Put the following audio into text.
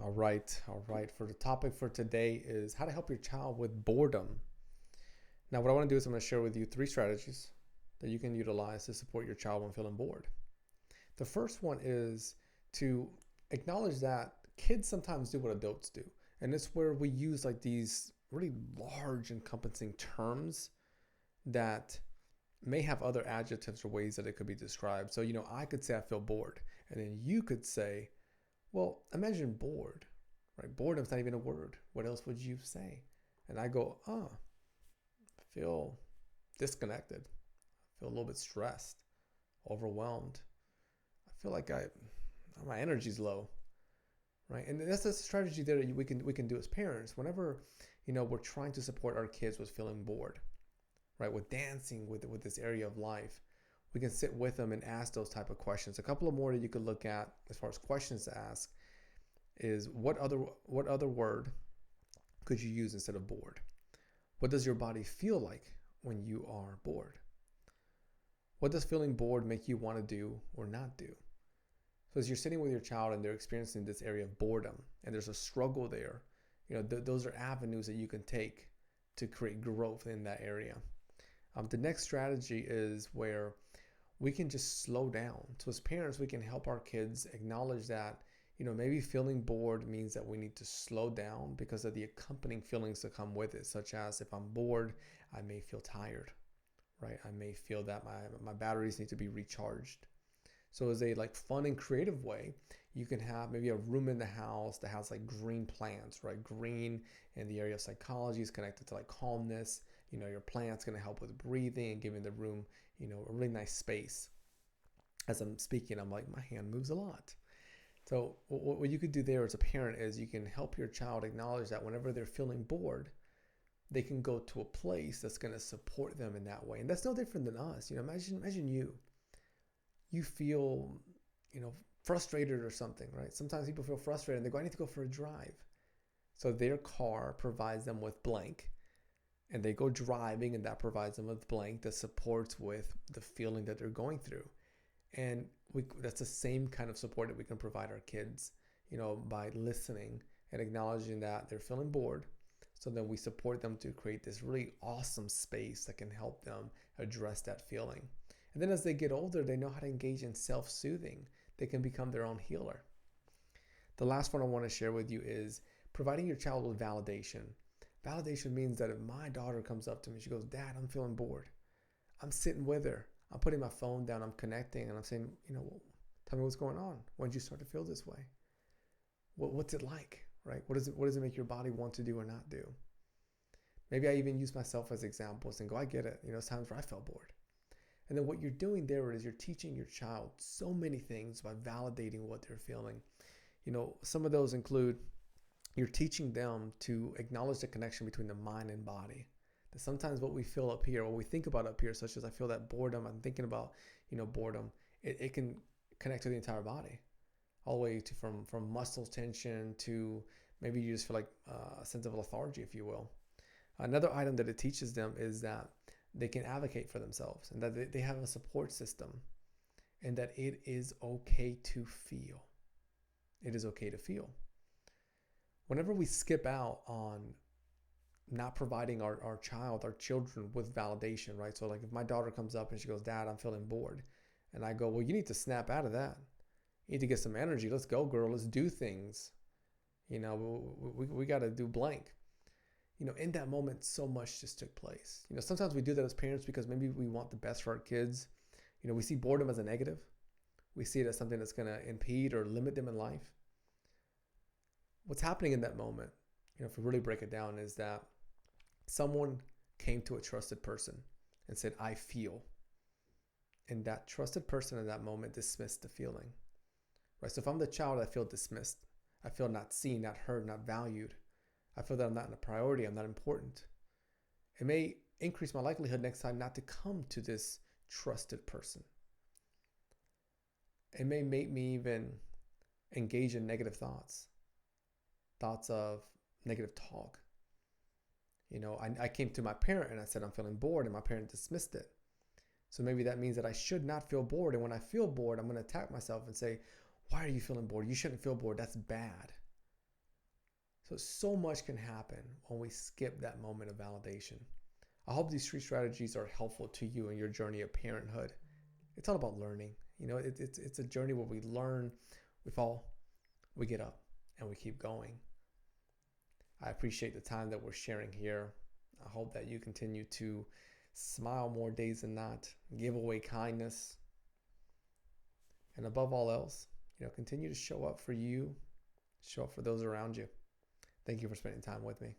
All right, all right. For the topic for today is how to help your child with boredom. Now, what I want to do is I'm going to share with you three strategies that you can utilize to support your child when feeling bored. The first one is to acknowledge that kids sometimes do what adults do. And it's where we use like these really large encompassing terms that may have other adjectives or ways that it could be described. So, I could say I feel bored. And then you could say, well, imagine bored, right? Boredom's not even a word. What else would you say? And I go, I feel disconnected. I feel a little bit stressed, overwhelmed. I feel like my energy's low, right? And that's a strategy that we can do as parents. Whenever we're trying to support our kids with feeling bored, right? With dancing, with this area of life, we can sit with them and ask those type of questions. A couple of more that you could look at as far as questions to ask is what other word could you use instead of bored? What does your body feel like when you are bored? What does feeling bored make you want to do or not do? So as you're sitting with your child and they're experiencing this area of boredom and there's a struggle there, those are avenues that you can take to create growth in that area. The next strategy is where we can just slow down. So as parents, we can help our kids acknowledge that, maybe feeling bored means that we need to slow down because of the accompanying feelings that come with it, such as if I'm bored, I may feel tired, right? I may feel that my batteries need to be recharged. So as a like fun and creative way, you can have maybe a room in the house that has like green plants, right? Green in the area of psychology is connected to like calmness. Your plant's going to help with breathing and giving the room, a really nice space. As I'm speaking, I'm like, my hand moves a lot. So what you could do there as a parent is you can help your child acknowledge that whenever they're feeling bored, they can go to a place that's going to support them in that way. And that's no different than us. Imagine you feel, frustrated or something, right? Sometimes people feel frustrated and they go, I need to go for a drive. So their car provides them with blank and they go driving and that provides them with blank that supports with the feeling that they're going through. And that's the same kind of support that we can provide our kids, by listening and acknowledging that they're feeling bored. So then we support them to create this really awesome space that can help them address that feeling. And then as they get older, they know how to engage in self-soothing. They can become their own healer. The last one I want to share with you is providing your child with validation. Validation means that if my daughter comes up to me, she goes, Dad, I'm feeling bored. I'm sitting with her. I'm putting my phone down. I'm connecting and I'm saying, tell me what's going on. When did you start to feel this way? What's it like, right? What does it make your body want to do or not do? Maybe I even use myself as examples and go, I get it. It's times where I felt bored. And then what you're doing there is you're teaching your child so many things by validating what they're feeling. Some of those include you're teaching them to acknowledge the connection between the mind and body. That sometimes what we feel up here, what we think about up here, such as I feel that boredom, I'm thinking about, boredom, it can connect to the entire body, all the way to from muscle tension to maybe you just feel like a sense of lethargy, if you will. Another item that it teaches them is that they can advocate for themselves and that they have a support system and that it is okay to feel. It is okay to feel. Whenever we skip out on not providing our children with validation, right? So like if my daughter comes up and she goes, Dad, I'm feeling bored. And I go, well, you need to snap out of that. You need to get some energy. Let's go, girl. Let's do things. We got to do blank. In that moment, so much just took place. Sometimes we do that as parents because maybe we want the best for our kids. We see boredom as a negative. We see it as something that's going to impede or limit them in life. What's happening in that moment, if we really break it down, is that someone came to a trusted person and said, I feel. And that trusted person in that moment dismissed the feeling. Right? So if I'm the child, I feel dismissed. I feel not seen, not heard, not valued. I feel that I'm not a priority. I'm not important. It may increase my likelihood next time not to come to this trusted person. It may make me even engage in negative thoughts of negative talk. I came to my parent and I said, I'm feeling bored, and my parent dismissed it. So maybe that means that I should not feel bored. And when I feel bored, I'm going to attack myself and say, why are you feeling bored? You shouldn't feel bored. That's bad. So much can happen when we skip that moment of validation. I hope these 3 strategies are helpful to you in your journey of parenthood. It's all about learning. It's a journey where we learn, we fall, we get up, and we keep going. I appreciate the time that we're sharing here. I hope that you continue to smile more days than not, give away kindness, and above all else, continue to show up for you, show up for those around you. Thank you for spending time with me.